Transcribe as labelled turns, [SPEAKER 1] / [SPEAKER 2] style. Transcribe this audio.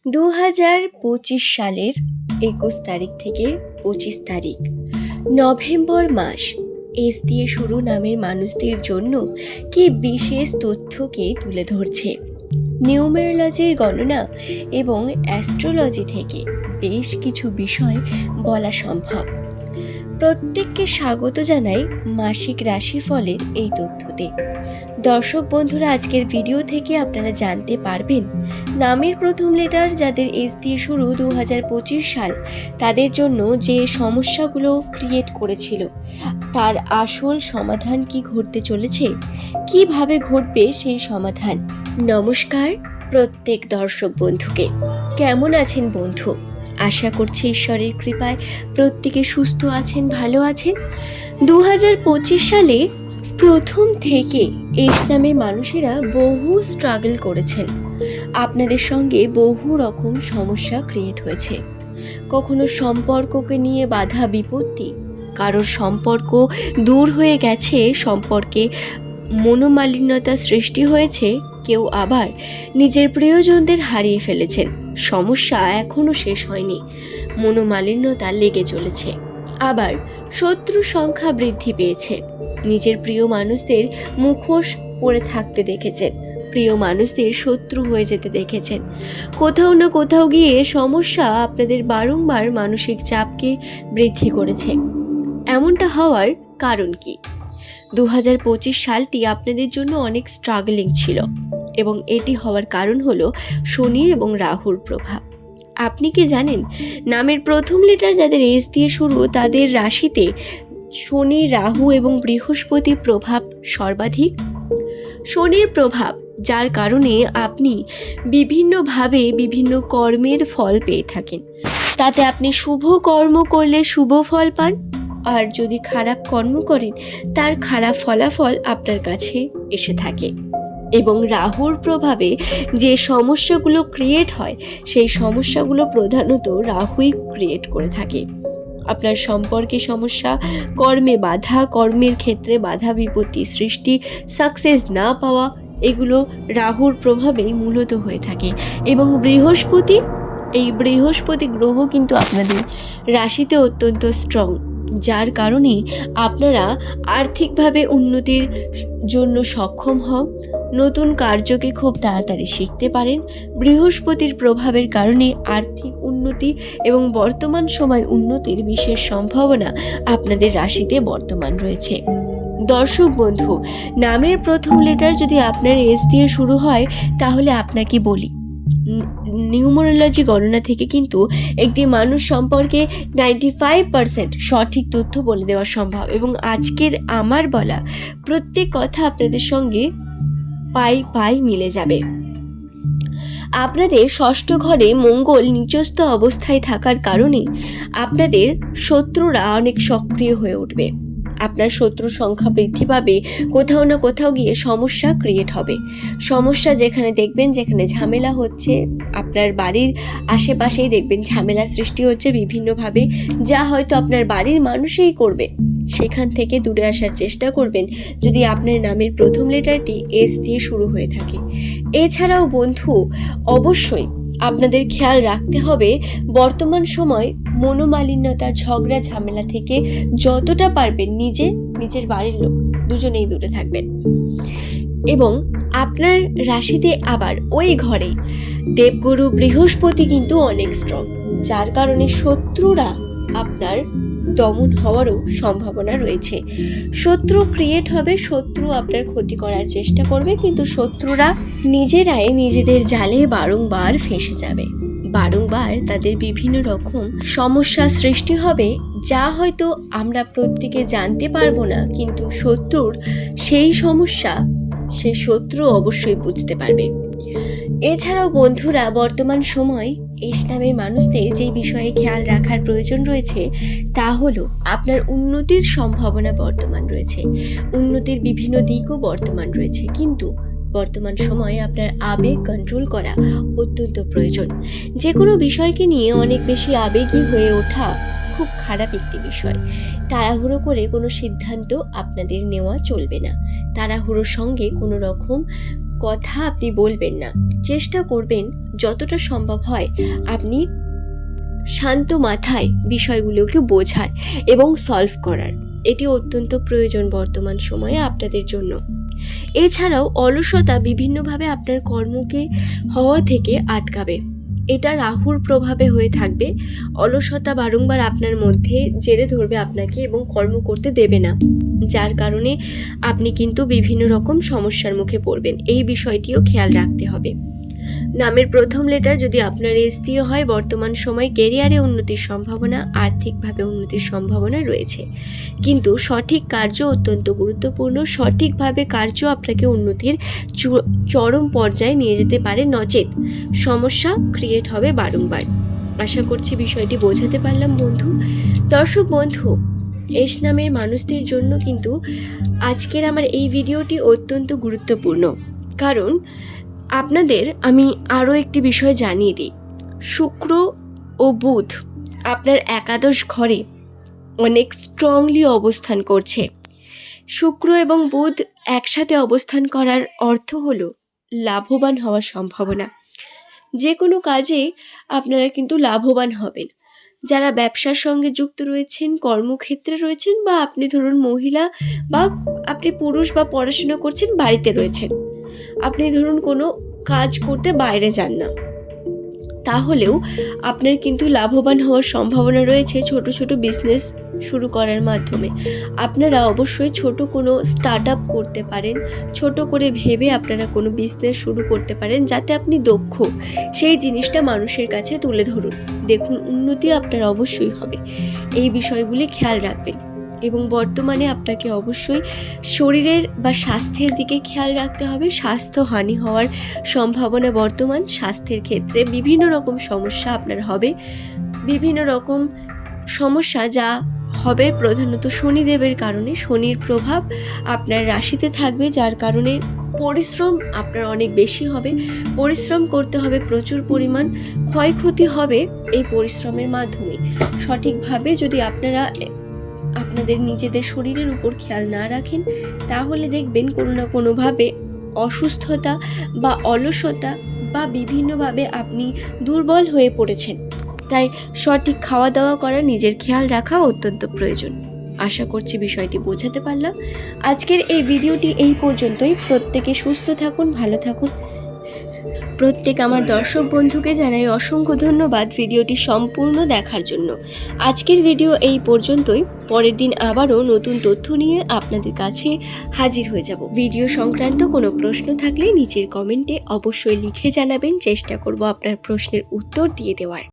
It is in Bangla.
[SPEAKER 1] 2025 সালের 21 তারিখ থেকে 25 তারিখ নভেম্বর মাস এস দিয়ে শুরু নামের মানুষদের জন্য কি বিশেষ তথ্যকে তুলে ধরছে। নিউমেরোলজির গণনা এবং অ্যাস্ট্রোলজি থেকে বেশ কিছু বিষয় বলা সম্ভব। প্রত্যেককে স্বাগত জানাই মাসিক রাশিফলের এই তথ্যতে। দর্শক বন্ধুরা, আজকের ভিডিও থেকে আপনারা জানতে পারবেন নামের প্রথম লেটার যাদের এস দিয়ে শুরু 2025 সাল তাদের জন্য যে সমস্যাগুলো ক্রিয়েট করেছিল তার আসল সমাধান কি ঘটতে চলেছে, কিভাবে ঘটবে সেই সমাধান। নমস্কার প্রত্যেক দর্শক বন্ধুকে। কেমন আছেন বন্ধু? আশা করছি ঈশ্বরের কৃপায় প্রত্যেকে সুস্থ আছেন, ভালো আছেন। 2025 সালে প্রথম থেকে এস নামে মানুষেরা বহু স্ট্রাগল করেছেন। আপনাদের সঙ্গে বহু রকম সমস্যা ক্রিয়েট হয়েছে। কখনো সম্পর্ককে নিয়ে বাধা বিপত্তি, কারোর সম্পর্ক দূর হয়ে গেছে, সম্পর্কে মনোমালিন্যতা সৃষ্টি হয়েছে, কেউ আবার নিজের প্রিয়জনদের হারিয়ে ফেলেছেন। সমস্যা এখনো শেষ হয়নি, মনোমালিন্যতা লেগে চলেছে। আবার শত্রু সংখ্যা বৃদ্ধি পেয়েছে। নিজের প্রিয় মানুষদের মুখোশ পরে থাকতে দেখেছেন, প্রিয় মানুষদের শত্রু হয়ে যেতে দেখেছেন। কোথাও না কোথাও গিয়ে সমস্যা আপনাদের বারংবার মানসিক চাপকে বৃদ্ধি করেছে। এমনটা হওয়ার কারণ কি? 2025 সালটি আপনাদের জন্য অনেক স্ট্রাগলিং ছিল এবং এটি হওয়ার কারণ হলো শনি এবং রাহুর প্রভাব। আপনি কি জানেন নামের প্রথম লেটার যাদের এস দিয়ে শুরু তাদের রাশিতে শনি, রাহু এবং বৃহস্পতির প্রভাব সর্বাধিক। শনির প্রভাব, যার কারণে আপনি বিভিন্নভাবে বিভিন্ন কর্মের ফল পেয়ে থাকেন। তাতে আপনি শুভ কর্ম করলে শুভ ফল পান, আর যদি খারাপ কর্ম করেন তার খারাপ ফলাফল আপনার কাছে এসে থাকে। এবং রাহুর প্রভাবে যে সমস্যাগুলো ক্রিয়েট হয় সেই সমস্যাগুলো প্রধানত রাহুই ক্রিয়েট করে থাকে। আপনার সম্পর্কে সমস্যা, কর্মে বাধা, কর্মের ক্ষেত্রে বাধা বিপত্তি সৃষ্টি, সাকসেস না পাওয়া, এগুলো রাহুর প্রভাবেই মূলত হয়ে থাকে। এবং বৃহস্পতি গ্রহ কিন্তু আপনাদের রাশিতে অত্যন্ত স্ট্রং, যার কারণে আপনারা আর্থিকভাবে উন্নতির জন্য সক্ষম হন, নতুন কার্যকে খুব তাড়াতাড়ি শিখতে পারেন। বৃহস্পতির প্রভাবের কারণে আর্থিক উন্নতি এবং বর্তমান সময় উন্নতির বিশেষ সম্ভাবনা আপনাদের রাশিতে বর্তমান রয়েছে। দর্শক বন্ধু, নামের প্রথম লেটার যদি আপনার এস দিয়ে শুরু হয় তাহলে আপনাকে বলি, নিউমেরোলজি গণনা থেকে কিন্তু একটি মানুষ সম্পর্কে 95% সঠিক তথ্য বলে দেওয়া সম্ভব। এবং আজকের আমার বলা প্রত্যেক কথা আপনাদের সঙ্গে পাই মিলে যাবে। আপনাদের ষষ্ঠ ঘরে মঙ্গল নিচস্থ অবস্থায় থাকার কারণে আপনাদের শত্রুরা অনেক সক্রিয় হয়ে উঠবে। আপনার শত্রুর সংখ্যা বৃদ্ধি পাবে, কোথাও না কোথাও গিয়ে সমস্যা ক্রিয়েট হবে। সমস্যা যেখানে দেখবেন, যেখানে ঝামেলা হচ্ছে, আপনার বাড়ির আশেপাশেই দেখবেন ঝামেলা সৃষ্টি হচ্ছে বিভিন্নভাবে, যা হয়তো আপনার বাড়ির মানুষই করবে। সেখান থেকে দূরে আসার চেষ্টা করবেন যদি আপনার নামের প্রথম লেটারটি এস দিয়ে শুরু হয়ে থাকে। এছাড়াও বন্ধু, অবশ্যই আপনাদের খেয়াল রাখতে হবে বর্তমান সময় মনোমালিন্যতা, ঝগড়া ঝামেলা থেকে যতটা পারবেন নিজের বাড়ির লোক দুজনেই দূরে থাকবেন। এবং আপনার রাশিতে আবার ওই ঘরে দেবগুরু বৃহস্পতি কিন্তু অনেক স্ট্রং, যার কারণে শত্রুরা আপনার দমন হওয়ারও সম্ভাবনা রয়েছে। শত্রু ক্রিয়েট হবে, শত্রু আপনার ক্ষতি করার চেষ্টা করবে, কিন্তু শত্রুরা নিজেরাই নিজেদের জালে বারংবার ফেঁসে যাবে। বারংবার তাদের বিভিন্ন রকম সমস্যা সৃষ্টি হবে, যা হয়তো আমরা প্রত্যেকে জানতে পারবো না, কিন্তু শত্রুর সেই সমস্যা সে শত্রু অবশ্যই বুঝতে পারবে। এছাড়াও বন্ধুরা, বর্তমান সময় এস নামের মানুষদের যে বিষয়ে খেয়াল রাখার প্রয়োজন রয়েছে তা হলো আপনার উন্নতির সম্ভাবনা বর্তমান রয়েছে, উন্নতির বিভিন্ন দিকও বর্তমান রয়েছে, কিন্তু বর্তমান সময়ে আপনার আবেগ কন্ট্রোল করা অত্যন্ত প্রয়োজন। যে কোনো বিষয়কে নিয়ে অনেক বেশি আবেগী হয়ে ওঠা খুব খারাপ একটি বিষয়। তাড়াহুড়ো করে কোনো সিদ্ধান্ত আপনাদের নেওয়া চলবে না। তাড়াহুড়োর সঙ্গে কোনো রকম কথা আপনি বলবেন না। চেষ্টা করবেন যতটা সম্ভব হয় আপনি শান্ত মাথায় বিষয়গুলোকে বোঝার এবং সলভ করার। এটি অত্যন্ত প্রয়োজন বর্তমান সময়ে আপনাদের জন্য। এছাড়াও অলসতা বিভিন্নভাবে আপনার কর্মকে হওয়া থেকে আটকাবে। এটা রাহুর প্রভাবে হয়ে থাকবে। অলসতা বারংবার আপনার মধ্যে জেরে ধরবে আপনাকে এবং কর্ম করতে দেবে না, যার কারণে আপনি কিন্তু বিভিন্ন রকম সমস্যার মুখে পড়বেন। এই বিষয়টিও খেয়াল রাখতে হবে। নামের প্রথম লেটার যদি আপনার এস দিয়ে হয়, বর্তমান সময় ক্যারিয়ারে উন্নতির সম্ভাবনা, আর্থিকভাবে উন্নতির সম্ভাবনা রয়েছে। কিন্তু সঠিক কার্য অত্যন্ত গুরুত্বপূর্ণ। সঠিকভাবে কার্য আপনাকে উন্নতির চরম পর্যায়ে নিয়ে যেতে পারে, নচেত সমস্যা ক্রিয়েট হবে বারংবার। আশা করছি বিষয়টি বোঝাতে পারলাম বন্ধু। দর্শক বন্ধু, এস নামের মানুষদের জন্য কিন্তু আজকের আমার এই ভিডিওটি অত্যন্ত গুরুত্বপূর্ণ। কারণ আপনাদের আমি আরও একটি বিষয় জানিয়ে দিই। শুক্র ও বুধ আপনার একাদশ ঘরে অনেক স্ট্রংলি অবস্থান করছে। শুক্র এবং বুধ একসাথে অবস্থান করার অর্থ হলো লাভবান হওয়ার সম্ভাবনা। যে কোনো কাজে আপনারা কিন্তু লাভবান হবেন। যারা ব্যবসার সঙ্গে যুক্ত রয়েছেন, কর্মক্ষেত্রে রয়েছেন, বা আপনি ধরুন মহিলা, বা আপনি পুরুষ, বা পড়াশোনা করছেন, বাড়িতে রয়েছেন, আপনি ধরুন কোনো কাজ করতে বাইরে যান না, তাহলেও আপনার কিন্তু লাভবান হওয়ার সম্ভাবনা রয়েছে ছোট ছোট বিজনেস শুরু করার মাধ্যমে। আপনারা অবশ্যই ছোট কোনো স্টার্ট আপ করতে পারেন। ছোট করে ভেবে আপনারা কোনো বিজনেস শুরু করতে পারেন, যাতে আপনি দক্ষ, সেই জিনিসটা মানুষের কাছে তুলে ধরুন। দেখুন, উন্নতি আপনার অবশ্যই হবে। এই বিষয়গুলি খেয়াল রাখবেন। এবং বর্তমানে আপনাকে অবশ্যই শরীরের বা স্বাস্থ্যের দিকে খেয়াল রাখতে হবে। স্বাস্থ্যহানি হওয়ার সম্ভাবনা বর্তমান। স্বাস্থ্যের ক্ষেত্রে বিভিন্ন রকম সমস্যা আপনার হবে। বিভিন্ন রকম সমস্যা যা হবে প্রধানত শনিদেবের কারণে। শনির প্রভাব আপনার রাশিতে থাকবে, যার কারণে পরিশ্রম আপনার অনেক বেশি হবে। পরিশ্রম করতে হবে প্রচুর পরিমাণ। ক্ষয়ক্ষতি হবে এই পরিশ্রমের মাধ্যমে। সঠিকভাবে যদি আপনারা আপনাদের নিজেদের শরীরের উপর খেয়াল না রাখেন, তাহলে দেখবেন কোনো না কোনোভাবে অসুস্থতা বা অলসতা বা বিভিন্নভাবে আপনি দুর্বল হয়ে পড়েছেন। তাই সঠিক খাওয়া দাওয়া করা, নিজের খেয়াল রাখা অত্যন্ত প্রয়োজন। আশা করছি বিষয়টি বোঝাতে পারলাম। আজকের এই ভিডিওটি এই পর্যন্তই। প্রত্যেকে সুস্থ থাকুন, ভালো থাকুন। প্রত্যেক আমার দর্শক বন্ধুকে জানাই অসংখ্য ধন্যবাদ ভিডিওটি সম্পূর্ণ দেখার জন্য। আজকের ভিডিও এই পর্যন্তই। পরের দিন আবারও নতুন তথ্য নিয়ে আপনাদের কাছে হাজির হয়ে যাব। ভিডিও সংক্রান্ত কোনো প্রশ্ন থাকলে নিচের কমেন্টে অবশ্যই লিখে জানাবেন। চেষ্টা করব আপনার প্রশ্নের উত্তর দিয়ে দেওয়ার।